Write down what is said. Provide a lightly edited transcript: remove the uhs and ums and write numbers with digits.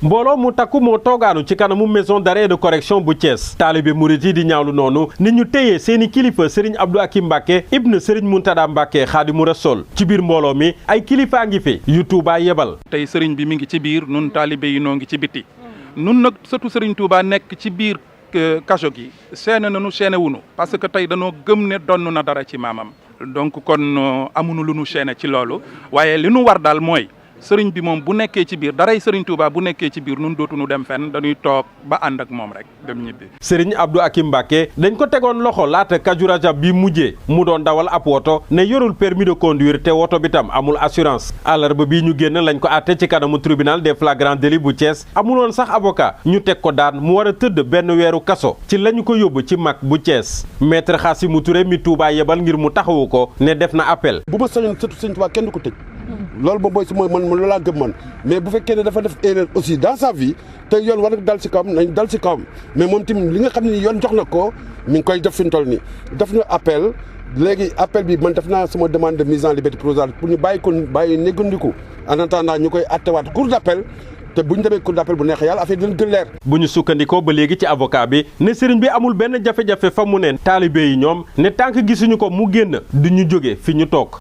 mbooloo mu takku moo toogaanu ci kanamu maison d'arrêt et de correction bu Thiès taalibe murit yi di ñaawlu noonu ni ñu téyee seeni kilifa Serigne Abdou Akim Mbacké ibn Serigne Mountada Mbacké Xaadimu Rasuul ci biir mbooloo mi ay kilifaa ngi fi yu Touba yebal. tey Serigne bi mi ngi ci biir nun taalibe yi noo ngi ci biti nun nag surtout Serigne Touba nekk ci biir kaso gi seene nañu seene wunu parce que tey dañoo gëm ne donn na dara ci maamam donc kon amuñu lu nu seene ci loolu waaye li nu war daal mooy sëriñ bi moom bu nekkee ci biir daray sëriñ Touba bu nekkee ci biir nun dootuñu dem fenn dañuy toog ba ànd ak moom rek dem ñibbi. Sëriñ Abdou Akim Mbacké dañ ko tegoon loxo laata Kazu Rajab bi mujjee mu doon dawal ab woto ne yorul permis de conduire te woto bi tam amul assurance àllarba bii ñu génn lañ ko àtte ci kanamu tribunal des flagrants délits bu Thiès amuloon sax avocat ñu teg ko daan mu war a tëdd benn weeru kaso ci lañu ko yóbbu ci mag bu Thiès maître Khassimou Touré mi Touba yebal ngir mu taxawu ko ne def na appel. bu ma sañoon surtout sëriñ Touba kenn du ko tëj. loolu moom mooy si mooy man loolu laa gëm man mais bu fekkee ne dafa def erreur aussi dans sa vie te yoon war na dal si kawam nañ dal si kawam mais moom tamit li nga xam ne yoon jox na ko mi ngi koy def fi mu toll nii def na appel léegi appel bi man def naa sama demande de mise en liberté provisoire pour ñu bàyyi négandiku en attendant ñu koy attewaat cour d'appel te bu ñu demee cour d'appel bu neexee yàlla affaire dina gën leer. bu ñu sukkandikoo ba léegi ci avocat bi ne sëriñ bi amul benn jafe-jafe fa mu ne taalibe yi ñoom ne tànk gisuñu ko mu génn du ñu jóge fi ñu toog.